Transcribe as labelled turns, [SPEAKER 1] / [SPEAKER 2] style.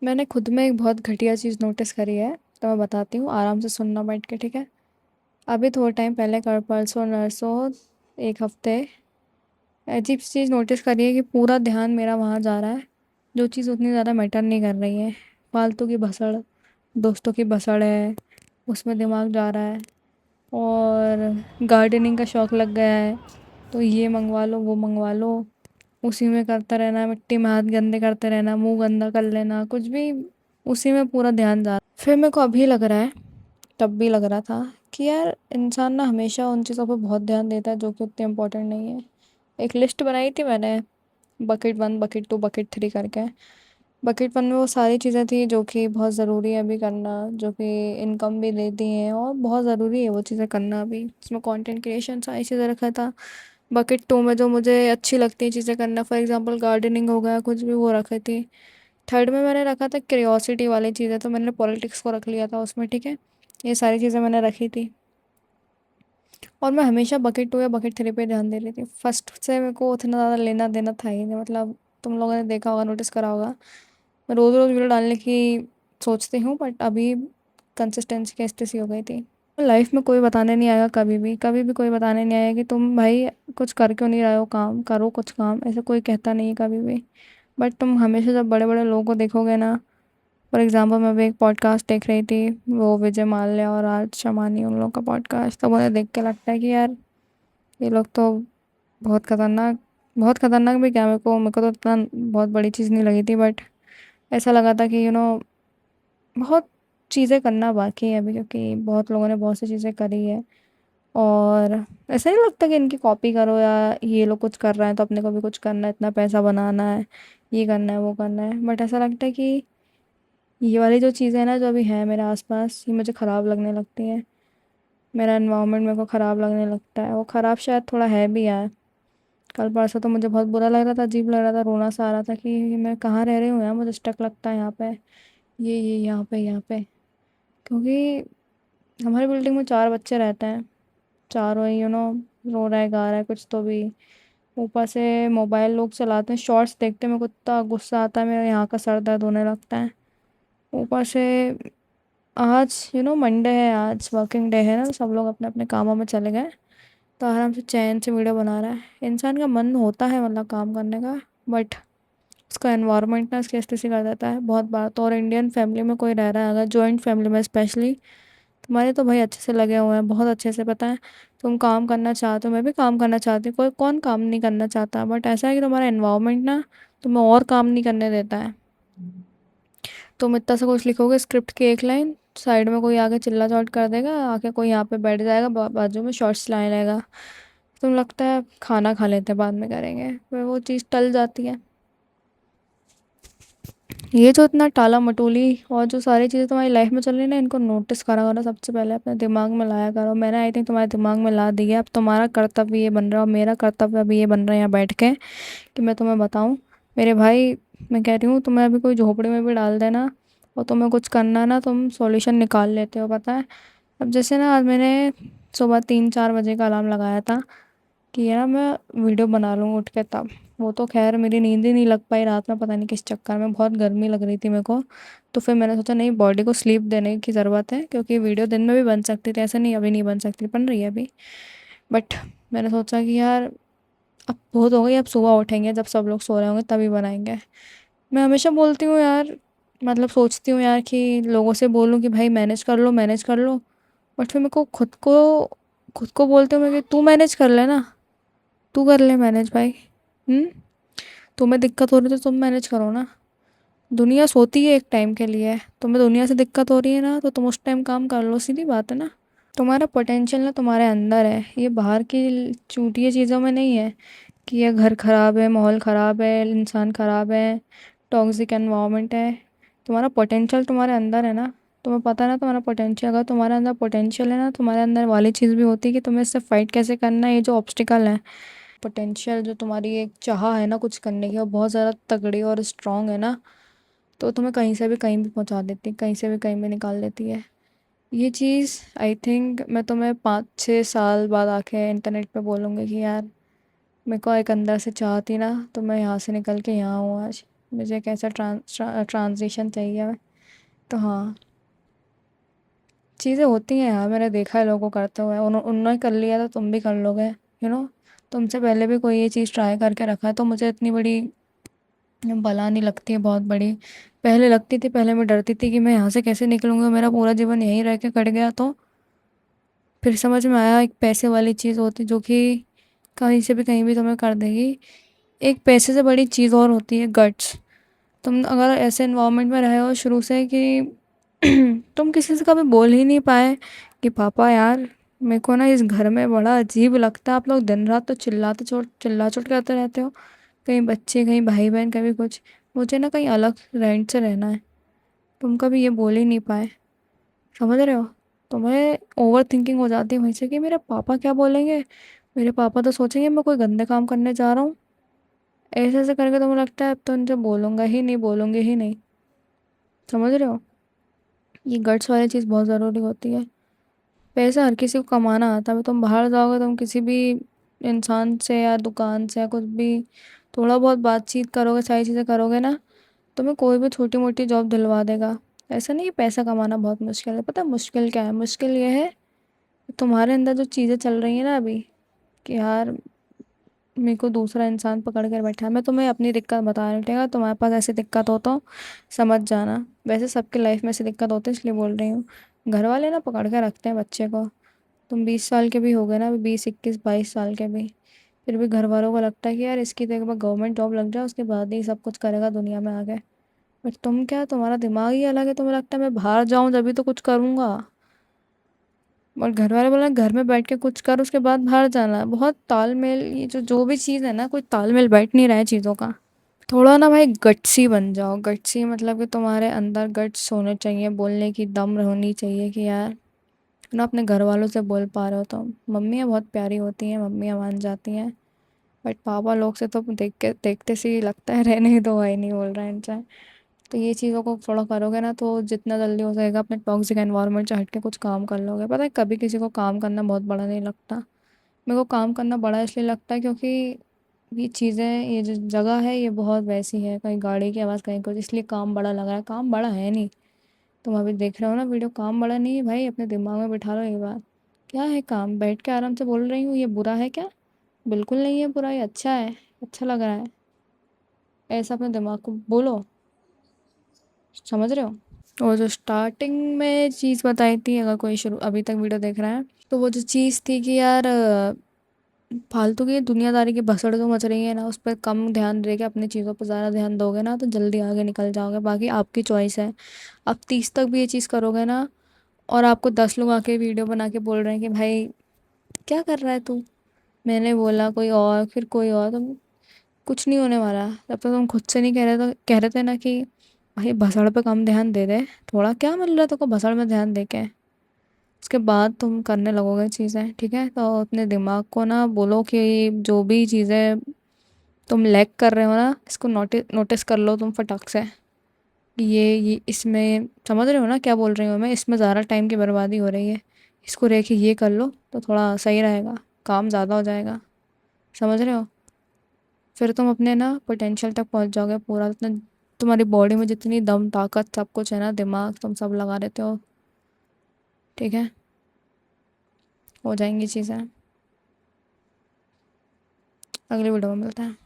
[SPEAKER 1] मैंने खुद में एक बहुत घटिया चीज़ नोटिस करी है। तो मैं बताती हूँ, आराम से सुनना बैठ के, ठीक है। अभी थोड़ा टाइम पहले, कल परसों नरसों, एक हफ्ते, अजीब सी चीज़ नोटिस करी है कि पूरा ध्यान मेरा वहाँ जा रहा है जो चीज़ उतनी ज़्यादा मैटर नहीं कर रही है। फालतू की भसड़, दोस्तों की भसड़ है, उसमें दिमाग जा रहा है। और गार्डनिंग का शौक़ लग गया है, तो ये मंगवा लो वो मंगवा लो, उसी में करता रहना, मिट्टी में हाथ गंदे करते रहना, मुंह गंदा कर लेना, कुछ भी, उसी में पूरा ध्यान जा रहा। फिर मेरे को अभी लग रहा है, तब भी लग रहा था कि यार इंसान ना हमेशा उन चीज़ों पर बहुत ध्यान देता है जो कि उतनी इम्पोर्टेंट नहीं है। एक लिस्ट बनाई थी मैंने, बकेट 1, बकेट 2, बकेट 3 करके। बकेट 1 में वो सारी चीज़ें थी जो कि बहुत ज़रूरी है अभी करना, जो कि इनकम भी देती हैं और बहुत ज़रूरी है वो चीज़ें करना अभी। इसमें कंटेंट क्रिएशन सारी चीज़ें रखा था। बकेट 2 में जो मुझे अच्छी लगती हैं चीज़ें करना, फॉर एग्जांपल गार्डनिंग हो गया, कुछ भी, वो रखी थी। थर्ड में मैंने रखा था क्यूरियोसिटी वाली चीज़ें, तो मैंने पॉलिटिक्स को रख लिया था उसमें, ठीक है। ये सारी चीज़ें मैंने रखी थी। और मैं हमेशा बकेट 2 या बकेट 3 पे ध्यान दे रही थी। फर्स्ट से मेरे को उतना ज़्यादा लेना देना था ही नहीं, मतलब तुम लोगों ने देखा होगा, नोटिस करा होगा, मैं रोज़ रोज़ वीडियो डालने की सोचती हूँ, बट अभी कंसिस्टेंसी की स्थिति हो गई थी। लाइफ में कोई बताने नहीं आएगा, कभी भी कोई बताने नहीं आएगा कि तुम भाई कुछ कर क्यों नहीं रहे हो, काम करो, कुछ काम, ऐसा कोई कहता नहीं है कभी भी। बट तुम हमेशा जब बड़े बड़े लोगों को देखोगे ना, फॉर एग्जांपल मैं भी एक पॉडकास्ट देख रही थी, वो विजय माल्या और आज शमानी, उन लोगों का पॉडकास्ट, तो मुझे देख के लगता है कि यार ये लोग तो बहुत खतरनाक, बहुत खतरनाक भी क्या, मेरे को तो इतना बहुत बड़ी चीज़ नहीं लगी थी, बट ऐसा लगा था कि बहुत चीज़ें करना बाकी है अभी, क्योंकि बहुत लोगों ने बहुत सी चीज़ें करी है। और ऐसा नहीं लगता कि इनकी कॉपी करो, या ये लोग कुछ कर रहे हैं तो अपने को भी कुछ करना है, इतना पैसा बनाना है, ये करना है वो करना है, बट ऐसा लगता है कि ये वाली जो चीज़ें हैं ना, जो अभी हैं मेरे आसपास, ये मुझे ख़राब लगने लगती हैं। मेरा एनवायरनमेंट मेरे को ख़राब लगने लगता है, वो ख़राब शायद थोड़ा है भी यार। कल परसों तो मुझे बहुत बुरा लग रहा था, अजीब लग रहा था, रोना सा आ रहा था कि मैं कहाँ रह रही हूँ यार, मुझे स्टक लगता है यहाँ पे, ये यहाँ पे। क्योंकि हमारी बिल्डिंग में 4 बच्चे रहते हैं, चारों ही रो रहा है, गा रहा है कुछ तो भी। ऊपर से मोबाइल लोग चलाते हैं, शॉर्ट्स देखते हैं, मेरे को इतना गुस्सा आता है, मेरे यहाँ का सर दर्द होने लगता है। ऊपर से आज मंडे है, आज वर्किंग डे है ना, तो सब लोग अपने अपने कामों में चले गए, तो आराम से चैन से वीडियो बना रहा है। इंसान का मन होता है मतलब काम करने का, बट उसका एनवायरनमेंट ना इसकी स्थिति कर देता है बहुत बार तो। और इंडियन फैमिली में कोई रह रहा है अगर, जॉइंट फैमिली में स्पेशली, तुम्हारे तो भाई अच्छे से लगे हुए हैं, बहुत अच्छे से, पता है। तुम काम करना चाहते हो, मैं भी काम करना चाहती हूँ, कोई कौन काम नहीं करना चाहता, बट ऐसा है कि तुम्हारा एनवायरनमेंट ना तुम्हें और काम नहीं करने देता है। तुम इतना सा कुछ लिखोगे स्क्रिप्ट की एक लाइन, साइड में कोई आके चिल्ला चौट कर देगा, आके कोई यहाँ पे बैठ जाएगा, बाजू में शॉर्ट्स लाने लगेगा। तुम लगता है खाना खा लेते हैं बाद में करेंगे, फिर वो चीज़ टल जाती है। ये जो इतना टाला मटोली और जो सारी चीज़ें तुम्हारी लाइफ में चल रही है ना, इनको नोटिस करा करो, सबसे पहले अपने दिमाग में लाया करो। मैंने आई थिंक तुम्हारे दिमाग में ला दिया, अब तुम्हारा कर्तव्य ये बन रहा है, और मेरा कर्तव्य अभी ये बन रहा है यहाँ बैठ के कि मैं तुम्हें बताऊँ। मेरे भाई, मैं कह रही हूँ, तुम्हें अभी कोई झोपड़ी में भी डाल देना और तुम्हें कुछ करना है ना, तुम सॉल्यूशन निकाल लेते हो, पता है। अब जैसे ना, आज मैंने सुबह 3-4 बजे का अलार्म लगाया था कि यार मैं वीडियो बना लूँ उठ के तब। वो तो खैर मेरी नींद ही नहीं लग पाई रात में, पता नहीं किस चक्कर में, बहुत गर्मी लग रही थी मेरे को। तो फिर मैंने सोचा नहीं, बॉडी को स्लीप देने की ज़रूरत है, क्योंकि वीडियो दिन में भी बन सकती थी, ऐसा नहीं अभी नहीं बन सकती, बन रही है अभी। बट मैंने सोचा कि यार अब बहुत हो गई, अब सुबह उठेंगे जब सब लोग सो रहे होंगे तभी बनाएंगे। मैं हमेशा बोलती हूँ यार, मतलब सोचती हूँ यार कि लोगों से बोलूँ कि भाई मैनेज कर लो, मैनेज कर लो। बट फिर मेरे को खुद को बोलते हुए कि तू मैनेज कर लेना, तू कर ले मैनेज भाई। हम्म। तुम्हें दिक्कत हो रही है तो तुम मैनेज करो ना। दुनिया सोती है एक टाइम के लिए, तुम्हें दुनिया से दिक्कत हो रही है ना, तो तुम उस टाइम काम कर लो, सीधी बात है ना। तुम्हारा पोटेंशियल ना तुम्हारे अंदर है, ये बाहर की चूटिया चीज़ों में नहीं है कि ये घर ख़राब है, माहौल ख़राब है, इंसान ख़राब है, टॉक्सिक एनवायरनमेंट है। तुम्हारा पोटेंशियल तुम्हारे अंदर है ना। तुम्हें पता है ना तुम्हारा पोटेंशियल, अगर तुम्हारे अंदर पोटेंशियल है ना, तुम्हारे अंदर वाली चीज़ भी होती है कि तुम्हें इससे फाइट कैसे करना है, ये जो ऑब्स्टिकल है। पोटेंशियल जो तुम्हारी एक चाह है ना कुछ करने की, वो बहुत ज़्यादा तगड़ी और स्ट्रांग है ना, तो तुम्हें कहीं से भी कहीं भी पहुंचा देती है, कहीं से भी कहीं भी निकाल देती है। ये चीज़ आई थिंक मैं तुम्हें 5-6 साल बाद आके इंटरनेट पे बोलूँगी कि यार मेरे को एक अंदर से चाह थी ना, तो मैं यहाँ से निकल के यहाँ हूँ आज। मुझे कैसा ट्रांजिशन चाहिए। तो हाँ, चीज़ें होती हैं यार, मैंने देखा है लोगों को करते हुए, उन्होंने कर लिया तो तुम भी कर लोगे। तुमसे पहले भी कोई ये चीज़ ट्राई करके रखा है, तो मुझे इतनी बड़ी बला नहीं लगती है बहुत बड़ी। पहले लगती थी, पहले मैं डरती थी कि मैं यहाँ से कैसे निकलूँगा, मेरा पूरा जीवन यहीं रह के कट गया तो। फिर समझ में आया एक पैसे वाली चीज़ होती जो कि कहीं से भी कहीं भी तुम्हें कर देगी। एक पैसे से बड़ी चीज़ और होती है, गट्स। तुम अगर ऐसे इन्वायरमेंट में रहे हो शुरू से कि तुम किसी से कभी बोल ही नहीं पाए कि पापा यार, मेरे को ना इस घर में बड़ा अजीब लगता है, आप लोग दिन रात तो चिल्ला चोट करते रहते हो, कहीं बच्चे, कहीं भाई बहन, कभी कुछ। मुझे ना कहीं अलग रेंट से रहना है। तुम कभी ये बोल ही नहीं पाए। समझ रहे हो? तुम्हें ओवर थिंकिंग हो जाती है वहीं से कि मेरे पापा क्या बोलेंगे, मेरे पापा तो सोचेंगे मैं कोई गंदे काम करने जा रहा हूँ। ऐसे ऐसे करके तुम्हें लगता है अब तो उनसे बोलूँगा ही नहीं, बोलूँगी ही नहीं। समझ रहे हो? ये गट्स वाली चीज़ बहुत ज़रूरी होती है। पैसा हर किसी को कमाना आता है, तुम बाहर जाओगे, तुम किसी भी इंसान से या दुकान से या कुछ भी थोड़ा बहुत बातचीत करोगे, सारी चीज़ें करोगे ना, तुम्हें कोई भी छोटी मोटी जॉब दिलवा देगा। ऐसा नहीं कि पैसा कमाना बहुत मुश्किल है। पता है मुश्किल क्या है? मुश्किल ये है कि तुम्हारे अंदर जो चीज़ें चल रही हैं ना अभी, कि यार मेरे को दूसरा इंसान पकड़ कर बैठा है। मैं तुम्हें अपनी दिक्कत बता रही हूँ, ठीक है? तुम्हारे पास ऐसी दिक्कत हो तो समझ जाना। वैसे सबके लाइफ में ऐसी दिक्कत होती है, इसलिए बोल रही हूँ। घर वाले ना पकड़ के रखते हैं बच्चे को। तुम 20 साल के भी हो गए ना, अभी 20, 21, 22 साल के भी, फिर भी घर वालों को लगता है कि यार इसकी तो एक बार गवर्नमेंट जॉब लग जाए, उसके बाद ही सब कुछ करेगा दुनिया में आगे। बट तुम क्या, तुम्हारा दिमाग ही अलग है, तुम्हें लगता है मैं बाहर जाऊं तभी तो कुछ करूंगा। और घर वाले बोला घर में बैठ के कुछ कर, उसके बाद बाहर जाना। बहुत तालमेल, ये जो भी चीज़ है ना, कोई तालमेल बैठ नहीं रहा है चीज़ों का। थोड़ा ना भाई गट्सी बन जाओ। गट्सी मतलब कि तुम्हारे अंदर गट्स होने चाहिए, बोलने की दम होनी चाहिए कि यार ना अपने घर वालों से बोल पा रहे हो तो। मम्मियाँ बहुत प्यारी होती हैं, मम्मियाँ मान जाती हैं, बट पापा लोग से तो देखते से ही लगता है रहने ही दो भाई, नहीं बोल रहा है इनसे। तो ये चीज़ों को थोड़ा करोगे ना तो जितना जल्दी हो जाएगा अपने टॉक्सिक एनवायरनमेंट से हट के कुछ काम कर लोगे। पता है कभी किसी को काम करना बहुत बड़ा नहीं लगता। मेरे को काम करना बड़ा इसलिए लगता है क्योंकि ये चीज़ें, ये जो जगह है ये बहुत वैसी है, कहीं गाड़ी की आवाज़, कहीं कुछ, इसलिए काम बड़ा लग रहा है। काम बड़ा है नहीं। तुम अभी देख रहे हो ना वीडियो, काम बड़ा नहीं है भाई, अपने दिमाग में बिठा लो ये बात। क्या है काम? बैठ के आराम से बोल रही हूँ, ये बुरा है क्या? बिल्कुल नहीं है बुरा, ये अच्छा है, अच्छा लग रहा है। ऐसा अपने दिमाग को बोलो। समझ रहे हो? और जो स्टार्टिंग में चीज़ बताई थी, अगर कोई शुरू अभी तक वीडियो देख रहा है, तो वो जो चीज़ थी कि यार फालतू की दुनियादारी की भसड़ जो मच रही है ना, उस पर कम ध्यान दे के अपनी चीज़ों पर ज़्यादा ध्यान दोगे ना, तो जल्दी आगे निकल जाओगे। बाकी आपकी चॉइस है। आप 30 तक भी ये चीज़ करोगे ना, और आपको 10 लोग आके वीडियो बना के बोल रहे हैं कि भाई क्या कर रहा है तू, मैंने बोला कोई और, फिर कोई और, तो कुछ नहीं होने वाला जब तक तुम खुद से नहीं कह रहे। तो कह रहे थे ना कि भाई भसड़ पे कम ध्यान दे दे, थोड़ा क्या मिल रहा है तेरे को भसड़ में ध्यान दे के। उसके बाद तुम करने लगोगे चीज़ें, ठीक है? तो अपने दिमाग को ना बोलो कि जो भी चीज़ें तुम लैग कर रहे हो ना, इसको नोटिस कर लो तुम फटाक से कि ये इसमें, समझ रहे हो ना क्या बोल रही हूँ मैं? इसमें ज़्यादा टाइम की बर्बादी हो रही है, इसको रह के ये कर लो तो थोड़ा सही रहेगा, काम ज़्यादा हो जाएगा। समझ रहे हो? फिर तुम अपने ना पोटेंशियल तक पहुंच जाओगे पूरा। इतना तुम्हारी बॉडी में जितनी दम, ताकत, सब कुछ है ना, दिमाग, तुम सब लगा देते हो, ठीक है? हो जाएंगी चीज़ें। अगली वीडियो में मिलते हैं।